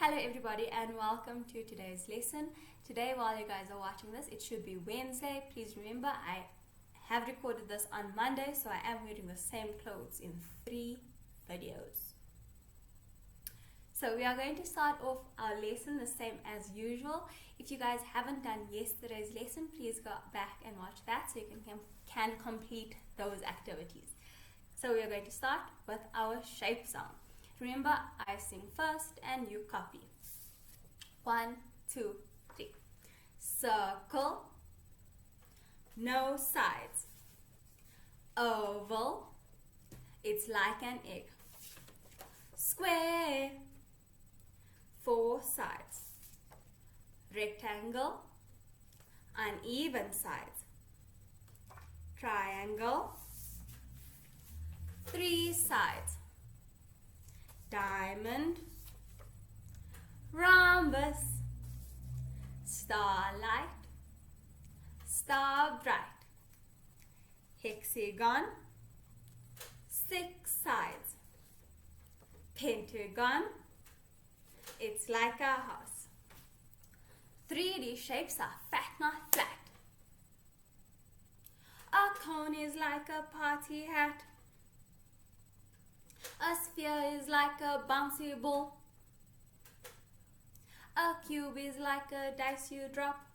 Hello everybody and welcome to today's lesson. Today while you guys are watching this, it should be Wednesday. Please remember I have recorded this on Monday, so I am wearing the same clothes in 3 videos. So we are going to start off our lesson the same as usual. If you guys haven't done yesterday's lesson, please go back and watch that so you can complete those activities. So we are going to start with our shape song. Remember, I sing first and you copy. 1, 2, 3. Circle, no sides. Oval, it's like an egg. Square, 4 sides. Rectangle, uneven sides. Triangle, 3 sides. Diamond, rhombus, starlight, star bright. Hexagon, 6 sides. Pentagon, it's like a house. 3D shapes are fat, not flat. A cone is like a party hat. A sphere is like a bouncy ball. A cube is like a dice you drop.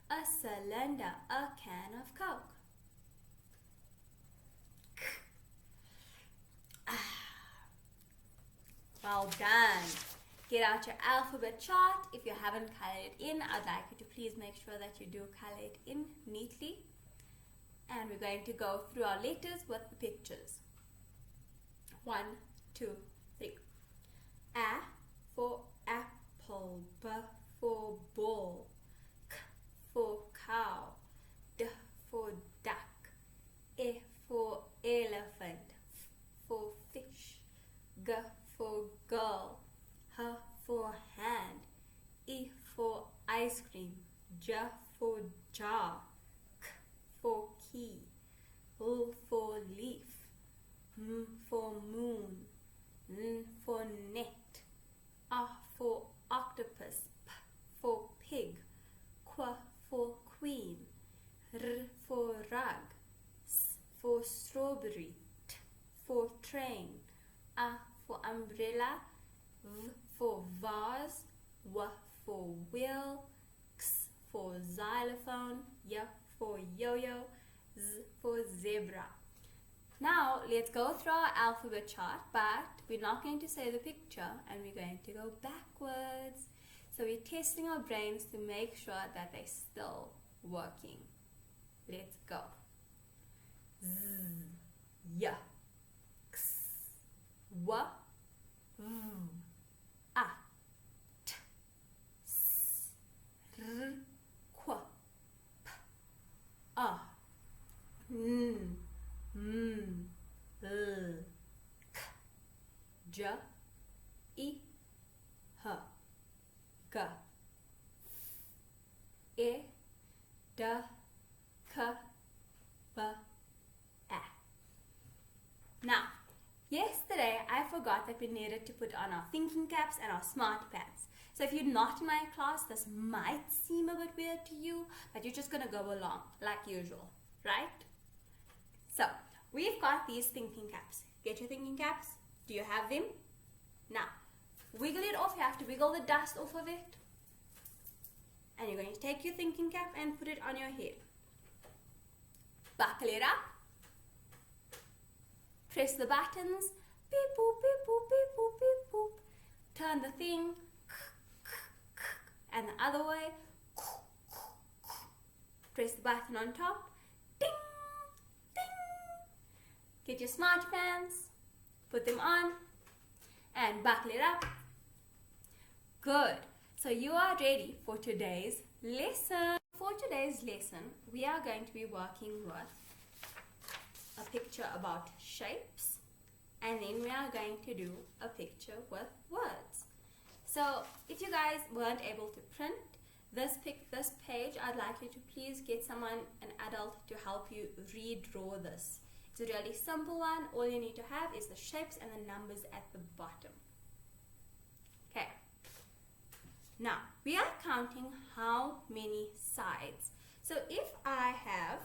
A cylinder, a can of Coke. Well done. Get out your alphabet chart. If you haven't colored it in, I'd like you to please make sure that you do color it in neatly. And we're going to go through our letters with the pictures. 1, 2, 3. A for apple, B for ball, C for cow, D for duck, E for elephant, F for fish, G for girl, H for hand, E for ice cream, J for jar, K for key, L for leaf, M for moon, N for net, A for octopus, P for pig, Q for queen, R for rug, S for strawberry, T for train, A for umbrella, V for vase, W for wheel, X for xylophone, Y for yo-yo, Z for zebra. Now let's go through our alphabet chart, but we're not going to say the picture and we're going to go backwards. So we're testing our brains to make sure that they're still working. Let's go. Z, Y, X, W, V, A, T, S, R, Q, P, A, N, M, L, K, J, E, H, G, E, D, K, B, A. Now, yesterday I forgot that we needed to put on our thinking caps and our smarty pants. So if you're not in my class, this might seem a bit weird to you, but you're just going to go along like usual, right? So, we've got these thinking caps. Get your thinking caps. Do you have them? Now, wiggle it off. You have to wiggle the dust off of it. And you're going to take your thinking cap and put it on your head. Buckle it up. Press the buttons. Beep boop, beep boop, beep boop, beep boop. Turn the thing. And the other way. Press the button on top. Ding! Get your smart pants, put them on, and buckle it up. Good. So you are ready for today's lesson. For today's lesson, we are going to be working with a picture about shapes, and then we are going to do a picture with words. So if you guys weren't able to print this page, I'd like you to please get someone, an adult, to help you redraw this. It's a really simple one. All you need to have is the shapes and the numbers at the bottom. Now, we are counting how many sides. So if I have,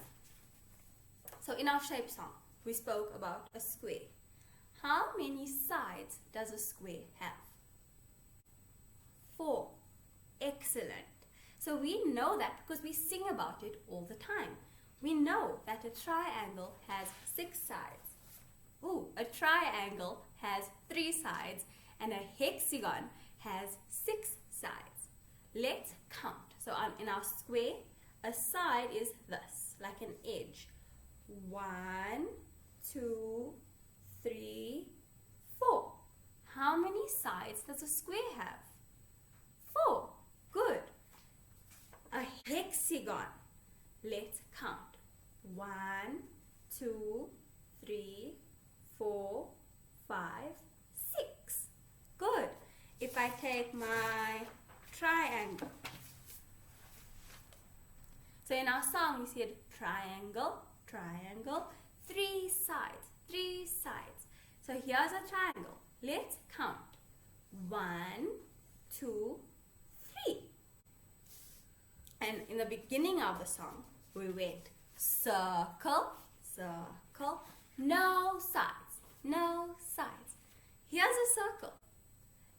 so in our shape song, we spoke about a square. How many sides does a square have? 4. Excellent. So we know that because we sing about it all the time. We know that a triangle has 6 sides. Ooh, a triangle has 3 sides and a hexagon has 6 sides. Let's count. So in our square, a side is this, like an edge. 1, 2, 3, 4. How many sides does a square have? 4. Good. A hexagon. Let's count. 1, 2, 3, 4, 5, 6. Good. If I take my triangle. So in our song we said triangle, triangle, 3 sides, 3 sides. So here's a triangle. Let's count. 1, 2, 3. And in the beginning of the song, we went circle, circle, no sides, no sides. Here's a circle.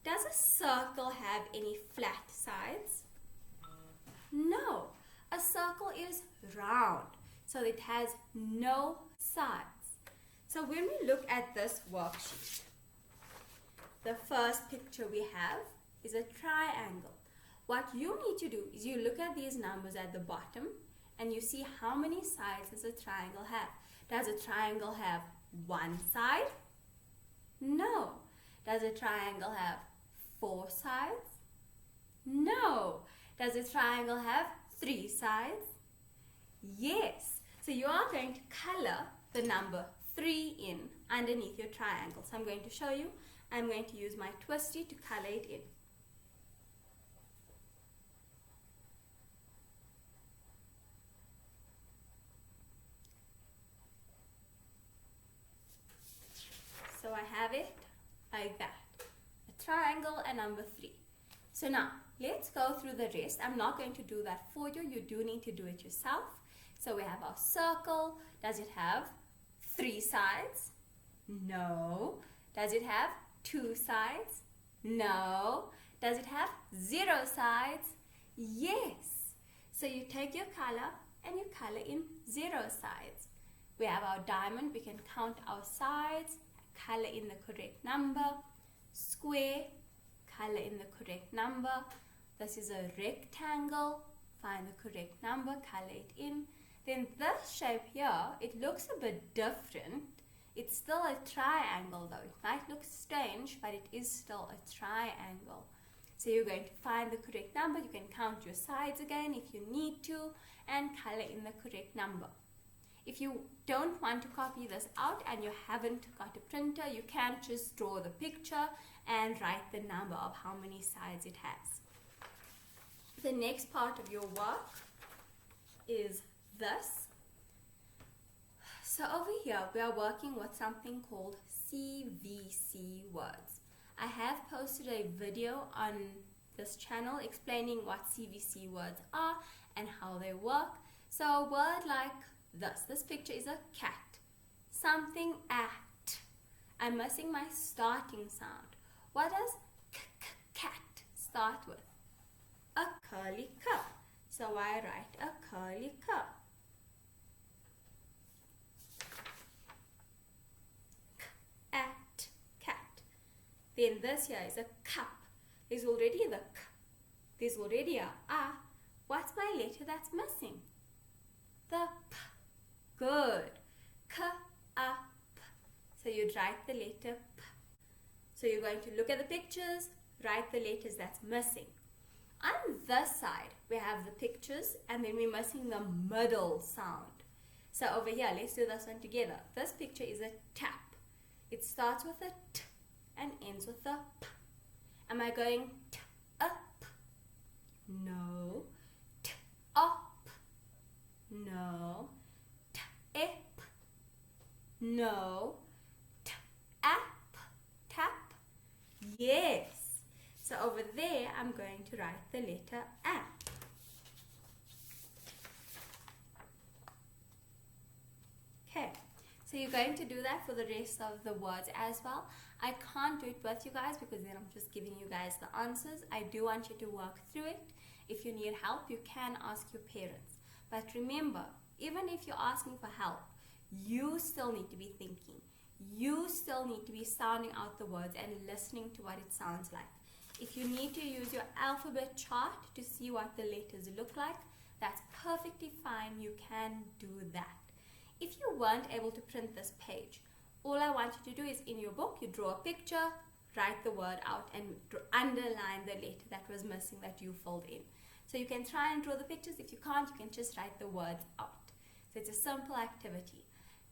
Does a circle have any flat sides? No. A circle is round, so it has no sides. So when we look at this worksheet, the first picture we have is a triangle. What you need to do is you look at these numbers at the bottom and you see how many sides does a triangle have. Does a triangle have 1 side? No. Does a triangle have 4 sides? No. Does a triangle have 3 sides? Yes. So you are going to color the number 3 in underneath your triangle. So I'm going to show you. I'm going to use my twisty to color it in. So I have it like that. A triangle and number 3. So now, let's go through the rest. I'm not going to do that for you. You do need to do it yourself. So we have our circle. Does it have 3 sides? No. Does it have 2 sides? No. Does it have 0 sides? Yes. So you take your color and you color in 0 sides. We have our diamond. We can count our sides, color in the correct number. Square, color in the correct number. This is a rectangle. Find the correct number, color it in. Then this shape here, it looks a bit different. It's still a triangle though. It might look strange, but it is still a triangle. So you're going to find the correct number. You can count your sides again if you need to and color in the correct number. If you don't want to copy this out and you haven't got a printer, you can just draw the picture and write the number of how many sides it has. The next part of your work is this. So over here we are working with something called CVC words. I have posted a video on this channel explaining what CVC words are and how they work. So a word like this picture is a cat. Something at. I'm missing my starting sound. What does cat start with? A curly K. So I write a curly K. At cat. Then this here is a cup. There's already the K. There's already a. What's my letter that's missing? The P. Good. K, A, P. So you'd write the letter P. So you're going to look at the pictures, write the letters that's missing. On this side, we have the pictures and then we're missing the middle sound. So over here, let's do this one together. This picture is a tap. It starts with a T and ends with a P. Am I going T, up? No. T, up? No. T, up? No. T, up? Tap? Yes. So over there, I'm going to write the letter A. Okay, so you're going to do that for the rest of the words as well. I can't do it with you guys because then I'm just giving you guys the answers. I do want you to work through it. If you need help, you can ask your parents. But remember, even if you're asking for help, you still need to be thinking. You still need to be sounding out the words and listening to what it sounds like. If you need to use your alphabet chart to see what the letters look like, that's perfectly fine. You can do that. If you weren't able to print this page, all I want you to do is in your book, you draw a picture, write the word out, and underline the letter that was missing that you filled in. So you can try and draw the pictures. If you can't, you can just write the words out. So it's a simple activity.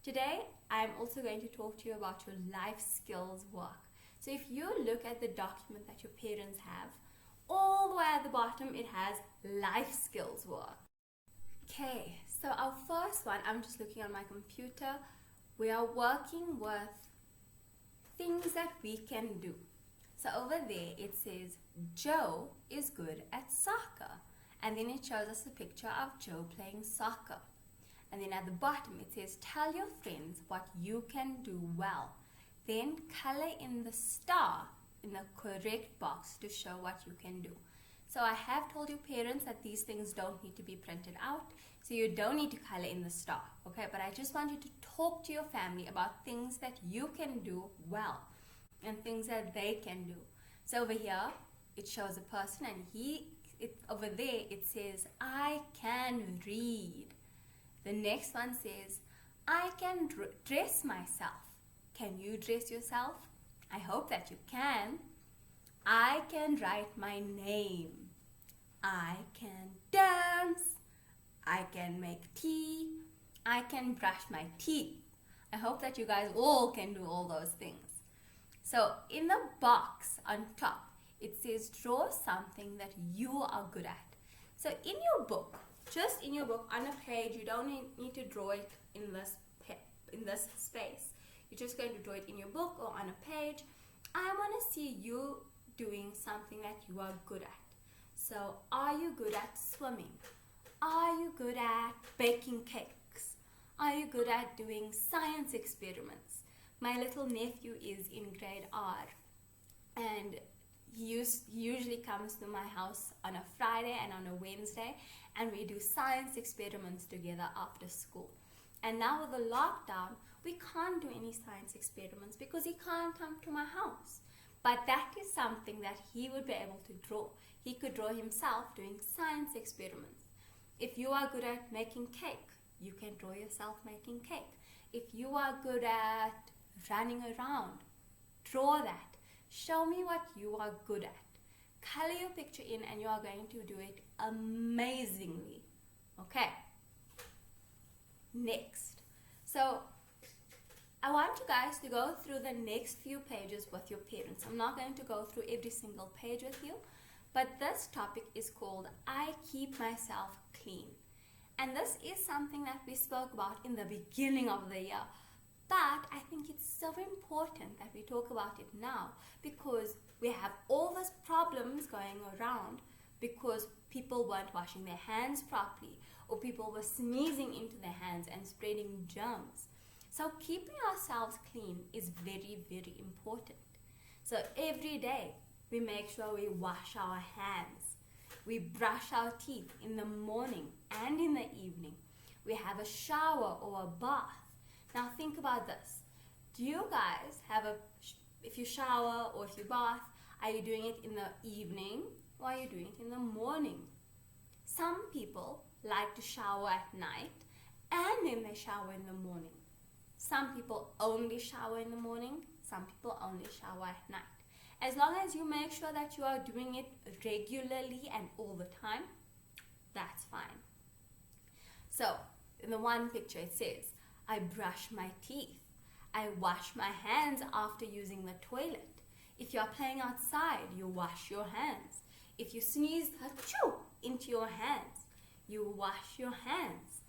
Today, I'm also going to talk to you about your life skills work. So if you look at the document that your parents have, all the way at the bottom, it has life skills work. Okay, so our first one, I'm just looking on my computer. We are working with things that we can do. So over there, it says, Joe is good at soccer. And then it shows us a picture of Joe playing soccer. And then at the bottom, it says, tell your friends what you can do well. Then color in the star in the correct box to show what you can do. So I have told your parents that these things don't need to be printed out. So you don't need to color in the star, okay? But I just want you to talk to your family about things that you can do well and things that they can do. So over here, it shows a person and over there, it says, I can read. The next one says, I can dress myself. Can you dress yourself? I hope that you can. I can write my name. I can dance. I can make tea. I can brush my teeth. I hope that you guys all can do all those things. So in the box on top, it says draw something that you are good at. So in your book, just in your book on a page, you don't need to draw it in this space. You're just going to draw it in your book or on a page. I want to see you doing something that you are good at. So are you good at swimming? Are you good at baking cakes? Are you good at doing science experiments? My little nephew is in grade R, and he usually comes to my house on a Friday and on a Wednesday, and we do science experiments together after school. And now with the lockdown, we can't do any science experiments because he can't come to my house. But that is something that he would be able to draw. He could draw himself doing science experiments. If you are good at making cake, you can draw yourself making cake. If you are good at running around, draw that. Show me what you are good at. Color your picture in and you are going to do it amazingly. Okay. Next. So I want you guys to go through the next few pages with your parents. I'm not going to go through every single page with you, but this topic is called I Keep Myself Clean. And this is something that we spoke about in the beginning of the year. But I think it's so important that we talk about it now because we have all these problems going around because people weren't washing their hands properly or people were sneezing into their hands and spreading germs. So keeping ourselves clean is very, very important. So every day we make sure we wash our hands. We brush our teeth in the morning and in the evening. We have a shower or a bath. Now think about this. Do you guys have if you shower or if you bath, are you doing it in the evening or are you doing it in the morning? Some people like to shower at night and then they shower in the morning. Some people only shower in the morning. Some people only shower at night. As long as you make sure that you are doing it regularly and all the time, that's fine. So in the one picture it says, I brush my teeth. I wash my hands after using the toilet. If you are playing outside, you wash your hands. If you sneeze achoo into your hands, you wash your hands.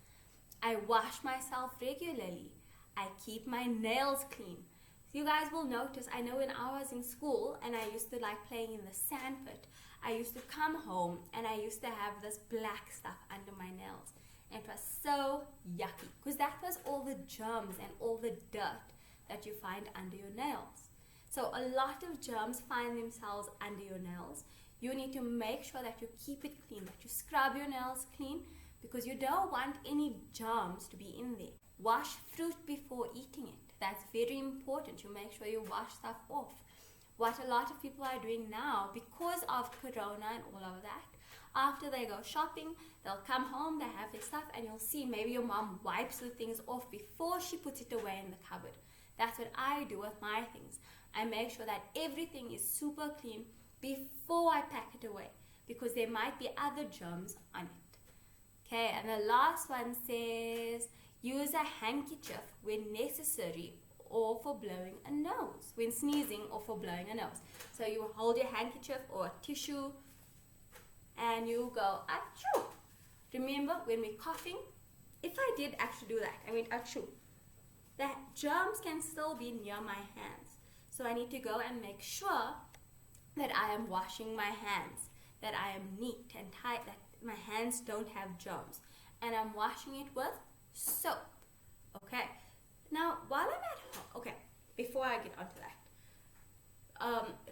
I wash myself regularly. I keep my nails clean. You guys will notice, I know when I was in school and I used to like playing in the sandpit, I used to come home and I used to have this black stuff under my nails. And it was so yucky because that was all the germs and all the dirt that you find under your nails. So a lot of germs find themselves under your nails. You need to make sure that you keep it clean, that you scrub your nails clean, because you don't want any germs to be in there. Wash fruit before eating it. That's very important. You make sure you wash stuff off. What a lot of people are doing now, because of Corona and all of that, after they go shopping, they'll come home, they have their stuff, and you'll see maybe your mom wipes the things off before she puts it away in the cupboard. That's what I do with my things. I make sure that everything is super clean before I pack it away, because there might be other germs on it. Okay, and the last one says, use a handkerchief when necessary or for blowing a nose, when sneezing or for blowing a nose. So you hold your handkerchief or a tissue and you go, achoo. Remember, when we're coughing, if I did actually do that, I mean, achoo, the germs can still be near my hands. So I need to go and make sure that I am washing my hands, that I am neat and tight, that my hands don't have germs. And I'm washing it with soap. Okay. Now, while I'm at home, okay, before I get onto that,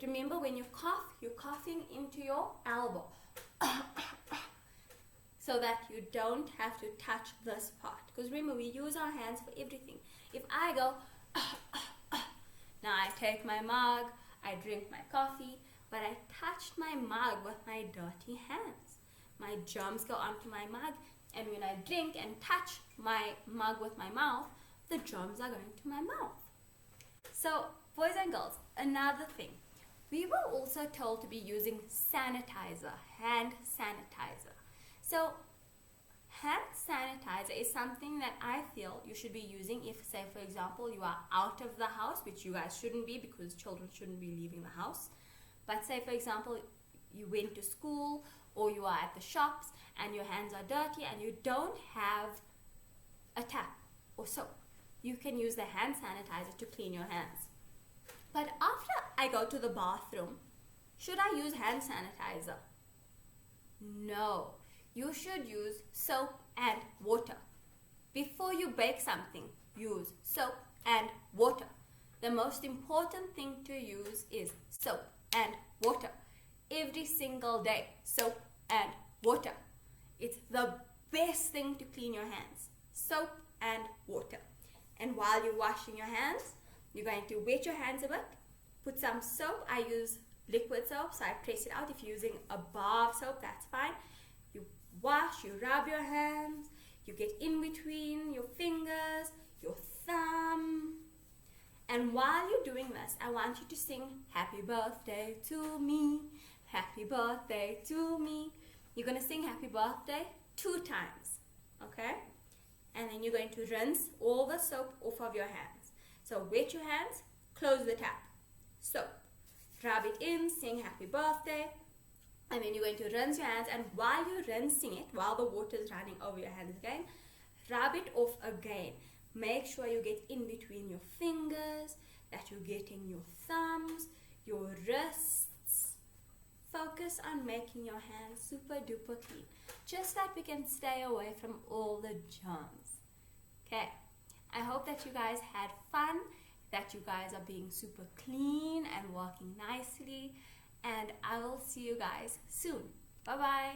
remember when you cough, you're coughing into your elbow. So that you don't have to touch this part. Because remember, we use our hands for everything. If I go, now I take my mug, I drink my coffee, but I touched my mug with my dirty hands. My germs go onto my mug, and when I drink and touch my mug with my mouth, the germs are going to my mouth. So, boys and girls, another thing. We were also told to be using sanitizer, hand sanitizer. So, hand sanitizer is something that I feel you should be using if, say, for example, you are out of the house, which you guys shouldn't be because children shouldn't be leaving the house. But say, for example, you went to school or you are at the shops and your hands are dirty and you don't have a tap or soap. You can use the hand sanitizer to clean your hands. But after I go to the bathroom, should I use hand sanitizer? No. You should use soap and water. Before you bake something, use soap and water. The most important thing to use is soap and water. Every single day, soap and water. It's the best thing to clean your hands. Soap and water. And while you're washing your hands, you're going to wet your hands a bit. Put some soap. I use liquid soap, so I press it out. If you're using a bar of soap, that's fine. You wash, you rub your hands, you get in between your fingers, your thumb. And while you're doing this, I want you to sing happy birthday to me, happy birthday to me. You're going to sing happy birthday 2 times, okay? And then you're going to rinse all the soap off of your hands. So wet your hands, close the tap, soap, rub it in, sing happy birthday, and then you're going to rinse your hands. And while you're rinsing it, while the water is running over your hands again, rub it off again. Make sure you get in between your fingers, that you're getting your thumbs, your wrists. Focus on making your hands super duper clean, just that we can stay away from all the germs. Okay, I hope that you guys had fun, that you guys are being super clean and working nicely, and I will see you guys soon. Bye bye.